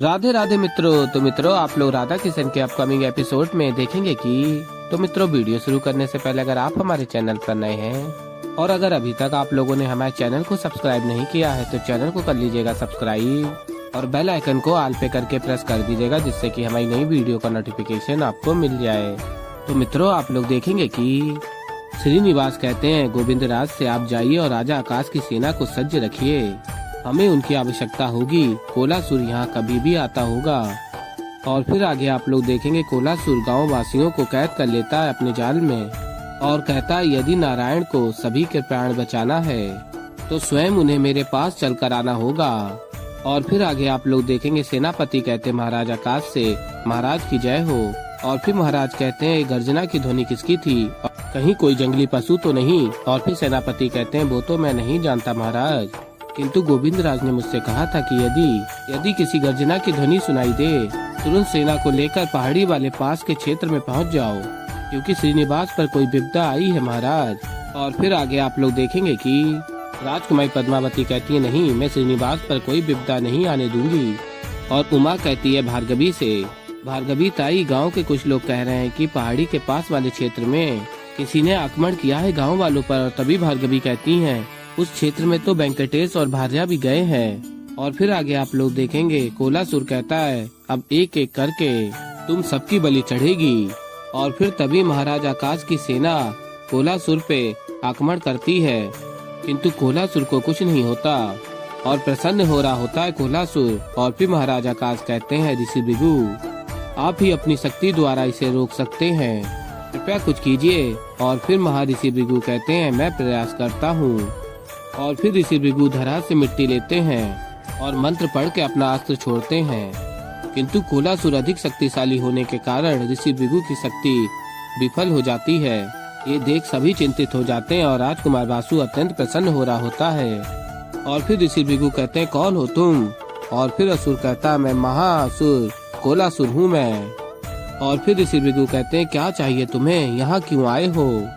राधे राधे मित्रों। तो मित्रों, आप लोग राधा किशन के अपकमिंग एपिसोड में देखेंगे कि मित्रों, वीडियो शुरू करने से पहले अगर आप हमारे चैनल पर नए हैं और अगर अभी तक आप लोगों ने हमारे चैनल को सब्सक्राइब नहीं किया है तो चैनल को कर लीजिएगा सब्सक्राइब और बेल आइकन को ऑल पे करके प्रेस कर दीजिएगा, जिससे कि हमारी नई वीडियो का नोटिफिकेशन आपको मिल जाए। तो मित्रों, आप लोग देखेंगे कि श्रीनिवास कहते हैं गोविंद राज से आप जाइए और राजा आकाश की सेना को सज्ज रखिए, हमें उनकी आवश्यकता होगी। कोलासुर यहाँ कभी भी आता होगा। और फिर आगे आप लोग देखेंगे कोलासुर गांव वासियों को कैद कर लेता है अपने जाल में और कहता है यदि नारायण को सभी के प्राण बचाना है तो स्वयं उन्हें मेरे पास चलकर आना होगा। और फिर आगे आप लोग देखेंगे सेनापति कहते महाराज आकाश से महाराज की जय हो। और फिर महाराज कहते हैं गर्जना की ध्वनि किसकी थी, कहीं कोई जंगली पशु तो नहीं। और फिर सेनापति कहते हैं वो तो मैं नहीं जानता महाराज, किंतु गोविंद राज ने मुझसे कहा था कि यदि किसी गर्जना की ध्वनि सुनाई दे तुरंत सेना को लेकर पहाड़ी वाले पास के क्षेत्र में पहुंच जाओ, क्योंकि श्रीनिवास पर कोई विपदा आई है महाराज। और फिर आगे आप लोग देखेंगे कि राजकुमारी पद्मावती कहती है नहीं, मैं श्रीनिवास पर कोई विपदा नहीं आने दूंगी। और उमा कहती है भार्गवी से, भार्गवी ताई, गांव के कुछ लोग कह रहे हैं कि पहाड़ी के पास वाले क्षेत्र में किसी ने आक्रमण किया है गांव वालों पर। तभी भार्गवी कहती हैं उस क्षेत्र में तो वेंकटेश और भार्या भी गए हैं। और फिर आगे आप लोग देखेंगे कोलासुर कहता है अब एक एक करके तुम सबकी बलि चढ़ेगी। और फिर तभी महाराज आकाश की सेना कोलासुर पे आक्रमण करती है, किंतु कोलासुर को कुछ नहीं होता और प्रसन्न हो रहा होता है कोलासुर। और फिर महाराज आकाश कहते हैं ऋषि भृगु, आप ही अपनी शक्ति द्वारा इसे रोक सकते हैं, कृपया कुछ कीजिए। और फिर महर्षि भृगु कहते हैं मैं प्रयास करता हूँ। और फिर ऋषि भृगु धरा से मिट्टी लेते हैं और मंत्र पढ़ के अपना अस्त्र छोड़ते हैं, किंतु कोलासुर अधिक शक्तिशाली होने के कारण ऋषि भृगु की शक्ति विफल हो जाती है। ये देख सभी चिंतित हो जाते हैं और राजकुमार वासु अत्यंत प्रसन्न हो रहा होता है। और फिर ऋषि भृगु कहते हैं कौन हो तुम? और फिर असुर कहता है मैं महाअसुर कोलासुर हूँ मैं। और फिर ऋषि भृगु कहते हैं क्या चाहिए तुम्हें, यहाँ क्यों आए हो?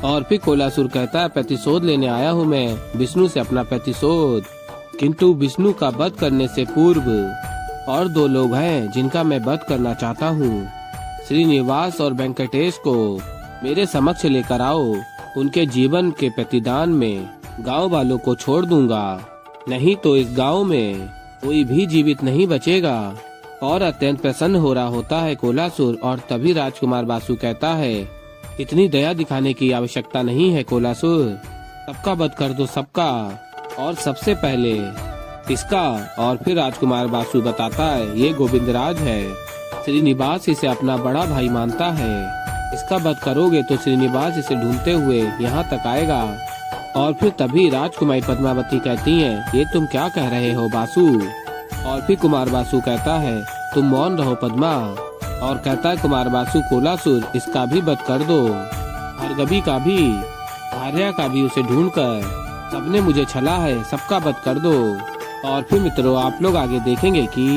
और फिर कोलासुर कहता है प्रतिशोध लेने आया हूँ मैं, विष्णु से अपना प्रतिशोध। किंतु विष्णु का वध करने से पूर्व और दो लोग हैं जिनका मैं वध करना चाहता हूँ। श्रीनिवास और वेंकटेश को मेरे समक्ष लेकर आओ, उनके जीवन के प्रतिदान में गांव वालों को छोड़ दूंगा, नहीं तो इस गांव में कोई भी जीवित नहीं बचेगा। और अत्यंत प्रसन्न हो रहा होता है कोलासुर। और तभी राजकुमार वासु कहता है इतनी दया दिखाने की आवश्यकता नहीं है कोलासुर, सबका वध कर दो सबका, और सबसे पहले इसका। और फिर राजकुमार वासु बताता है ये गोविंद राज है, श्रीनिवास इसे अपना बड़ा भाई मानता है, इसका वध करोगे तो श्रीनिवास इसे ढूंढते हुए यहाँ तक आएगा। और फिर तभी राजकुमारी पद्मावती कहती है ये तुम क्या कह रहे हो वासु? और फिर कुमार वासु कहता है तुम मौन रहो पद्मा। और कहता है कुमार वासु कोलासुर इसका भी वध कर दो, भार्गवी का भी, भार्या का भी, उसे ढूंढकर सबने मुझे छला है, सबका वध कर दो। और फिर मित्रों, आप लोग आगे देखेंगे कि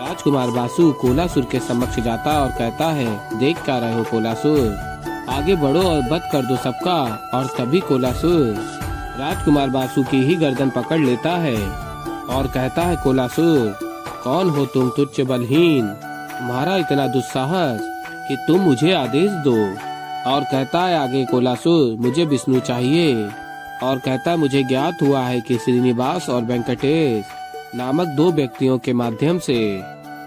राजकुमार वासु कोलासुर के समक्ष जाता और कहता है देख क्या रहे हो कोलासुर, आगे बढ़ो और वध कर दो सबका। और तभी कोलासुर राजकुमार वासु की ही गर्दन पकड़ लेता है और कहता है कोलासुर कौन हो तुम तुच्छ बलहीन, तुम्हारा इतना दुस्साहस कि तुम मुझे आदेश दो। और कहता है आगे कोलासुर मुझे विष्णु चाहिए। और कहता है मुझे ज्ञात हुआ है कि श्रीनिवास और वेंकटेश नामक दो व्यक्तियों के माध्यम से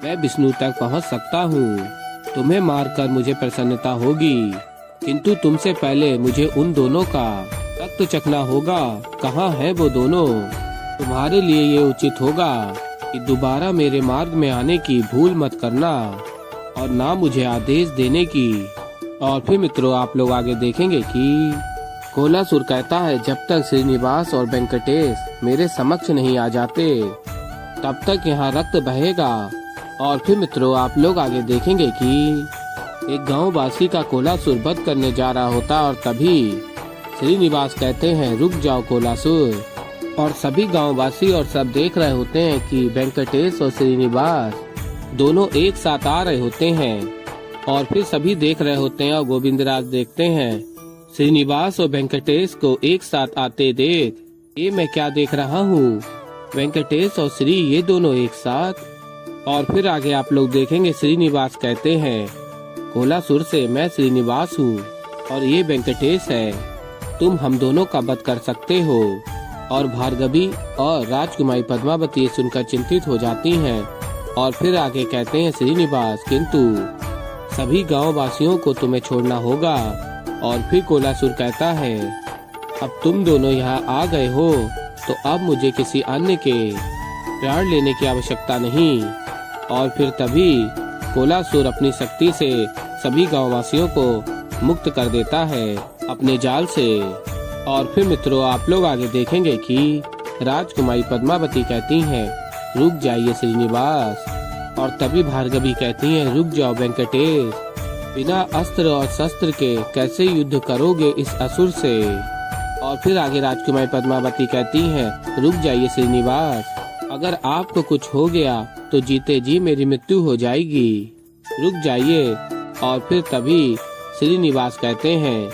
मैं विष्णु तक पहुंच सकता हूं, तुम्हें मारकर मुझे प्रसन्नता होगी, किंतु तुमसे पहले मुझे उन दोनों का रक्त चखना होगा। कहाँ है वो दोनों? तुम्हारे लिए ये उचित होगा कि दोबारा मेरे मार्ग में आने की भूल मत करना और ना मुझे आदेश देने की। और फिर मित्रों, आप लोग आगे देखेंगे कि कोलासुर कहता है जब तक श्रीनिवास और वेंकटेश मेरे समक्ष नहीं आ जाते तब तक यहाँ रक्त बहेगा। और फिर मित्रों, आप लोग आगे देखेंगे कि एक गाँव वासी का कोलासुर वध करने जा रहा होता और तभी श्रीनिवास कहते हैं रुक जाओ कोलासुर। और सभी गांववासी और सब देख रहे होते हैं कि वेंकटेश और श्रीनिवास दोनों एक साथ आ रहे होते हैं। और फिर सभी देख रहे होते हैं और गोविंद राज देखते हैं श्रीनिवास और वेंकटेश को एक साथ आते देख ये मैं क्या देख रहा हूँ, वेंकटेश और श्री ये दोनों एक साथ। और फिर आगे आप लोग देखेंगे श्रीनिवास कहते हैं कोलासुर से, मैं श्रीनिवास हूँ और ये वेंकटेश है, तुम हम दोनों का वध कर सकते हो। और भार्गवी और राजकुमारी पद्मावती सुनकर चिंतित हो जाती हैं। और फिर आगे कहते हैं श्रीनिवास, किंतु सभी गांव वासियों को तुम्हें छोड़ना होगा। और फिर कोलासुर कहता है, अब तुम दोनों यहाँ आ गए हो तो अब मुझे किसी अन्य के प्राण लेने की आवश्यकता नहीं। और फिर तभी कोलासुर अपनी शक्ति से सभी गांव वासियों को मुक्त कर देता है अपने जाल से। और फिर मित्रों आप लोग आगे देखेंगे कि राजकुमारी पद्मावती कहती हैं, रुक जाइए श्रीनिवास। और तभी भार्गवी कहती हैं, रुक जाओ वेंकटेश, बिना अस्त्र और शस्त्र के कैसे युद्ध करोगे इस असुर से। और फिर आगे राजकुमारी पद्मावती कहती हैं, रुक जाइए श्रीनिवास, अगर आपको कुछ हो गया तो जीते जी मेरी मृत्यु हो जाएगी, रुक जाइए। और फिर तभी श्रीनिवास कहते हैं,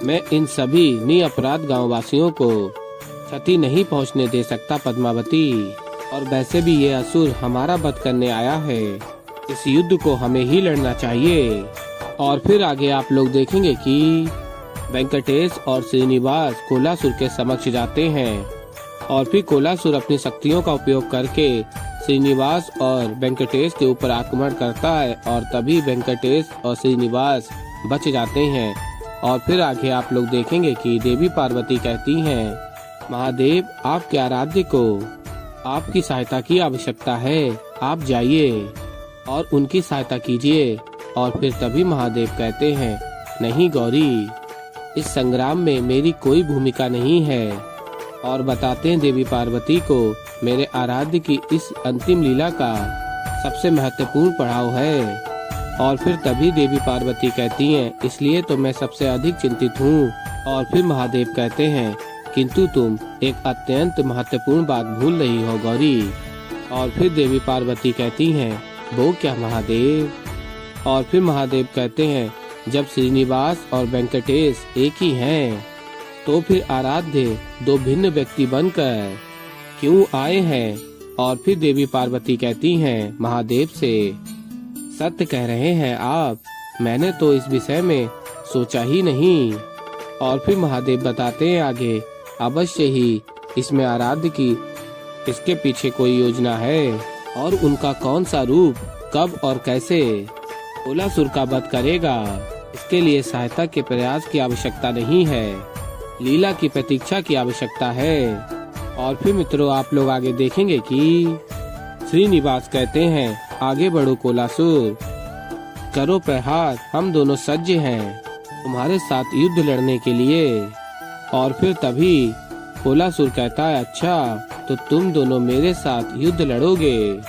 मैं इन सभी निरपराध गाँव वासियों को क्षति नहीं पहुंचने दे सकता पद्मावती, और वैसे भी ये असुर हमारा वध करने आया है, इस युद्ध को हमें ही लड़ना चाहिए। और फिर आगे आप लोग देखेंगे कि वेंकटेश और श्रीनिवास कोलासुर के समक्ष जाते हैं। और फिर कोलासुर अपनी शक्तियों का उपयोग करके श्रीनिवास और वेंकटेश के ऊपर आक्रमण करता है, और तभी वेंकटेश और श्रीनिवास बच जाते हैं। और फिर आगे आप लोग देखेंगे कि देवी पार्वती कहती हैं, महादेव आपके आराध्य को आपकी सहायता की आवश्यकता है, आप जाइए और उनकी सहायता कीजिए। और फिर तभी महादेव कहते हैं, नहीं गौरी, इस संग्राम में मेरी कोई भूमिका नहीं है। और बताते हैं देवी पार्वती को, मेरे आराध्य की इस अंतिम लीला का सबसे महत्वपूर्ण पड़ाव है। और फिर तभी देवी पार्वती कहती हैं, इसलिए तो मैं सबसे अधिक चिंतित हूँ। और फिर महादेव कहते हैं, किंतु तुम एक अत्यंत महत्वपूर्ण बात भूल रही हो गौरी। और फिर देवी पार्वती कहती हैं, वो क्या महादेव। और फिर महादेव कहते हैं, जब श्रीनिवास और वेंकटेश एक ही हैं, तो फिर आराध्य दो भिन्न व्यक्ति बनकर क्यों आए हैं। और फिर देवी पार्वती कहती हैं महादेव से, सत्य कह रहे हैं आप, मैंने तो इस विषय में सोचा ही नहीं। और फिर महादेव बताते हैं आगे, अवश्य ही इसमें आराध्य की इसके पीछे कोई योजना है, और उनका कौन सा रूप कब और कैसे कोलासुर का वध करेगा, इसके लिए सहायता के प्रयास की आवश्यकता नहीं है, लीला की प्रतीक्षा की आवश्यकता है। और फिर मित्रों आप लोग आगे देखेंगे कि श्रीनिवास कहते हैं, आगे बढ़ो कोलासुर, करो प्रहार, हम दोनों सज्ज हैं तुम्हारे साथ युद्ध लड़ने के लिए। और फिर तभी कोलासुर कहता है, अच्छा तो तुम दोनों मेरे साथ युद्ध लड़ोगे।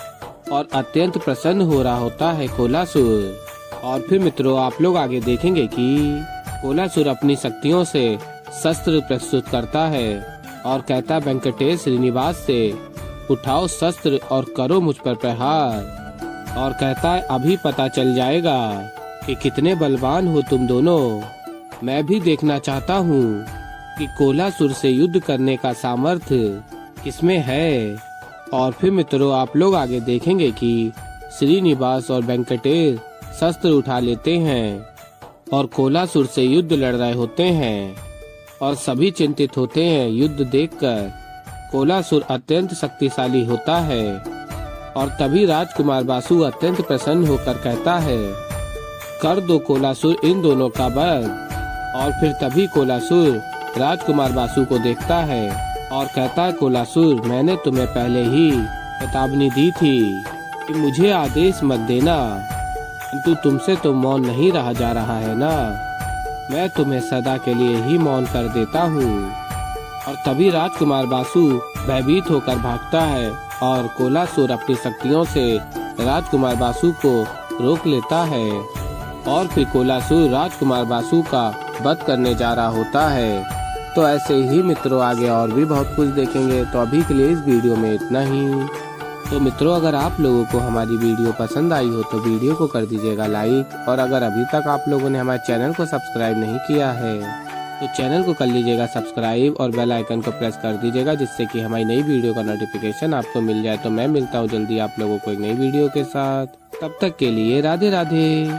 और अत्यंत प्रसन्न हो रहा होता है कोलासुर। और फिर मित्रों आप लोग आगे देखेंगे कि कोलासुर अपनी शक्तियों से शस्त्र प्रस्तुत करता है और कहता है वेंकटेश श्रीनिवास से, उठाओ शस्त्र और करो मुझ पर प्रहार। और कहता है, अभी पता चल जाएगा कि कितने बलवान हो तुम दोनों। मैं भी देखना चाहता हूँ कि कोलासुर से युद्ध करने का सामर्थ्य किसमें है। और फिर मित्रों आप लोग आगे देखेंगे कि श्रीनिवास और वेंकटेश शस्त्र उठा लेते हैं और कोलासुर से युद्ध लड़ रहे होते हैं, और सभी चिंतित होते हैं। युद्ध देखकर कोलासुर अत्यंत शक्तिशाली होता है। और तभी राजकुमार बासु अत्यंत प्रसन्न होकर कहता है, कर दो कोलासुर इन दोनों का वध। और फिर तभी कोलासुर राजकुमार बासु को देखता है और कहता है, कोलासुर मैंने तुम्हें पहले ही चेतावनी दी थी कि मुझे आदेश मत देना, किंतु तुमसे तो मौन नहीं रहा जा रहा है ना, मैं तुम्हें सदा के लिए ही मौन कर देता हूँ। और तभी राजकुमार बासु भयभीत होकर भागता है और कोलासुर अपनी शक्तियों से राजकुमार बासु को रोक लेता है। और फिर कोलासुर राजकुमार बासु का वध करने जा रहा होता है। तो ऐसे ही मित्रों आगे और भी बहुत कुछ देखेंगे। तो अभी के लिए इस वीडियो में इतना ही। तो मित्रों अगर आप लोगों को हमारी वीडियो पसंद आई हो तो वीडियो को कर दीजिएगा लाइक, और अगर अभी तक आप लोगों ने हमारे चैनल को सब्सक्राइब नहीं किया है तो चैनल को कर लीजिएगा सब्सक्राइब और बेल आइकन को प्रेस कर दीजिएगा, जिससे कि हमारी नई वीडियो का नोटिफिकेशन आपको मिल जाए। तो मैं मिलता हूँ जल्दी आप लोगों को एक नई वीडियो के साथ। तब तक के लिए राधे राधे।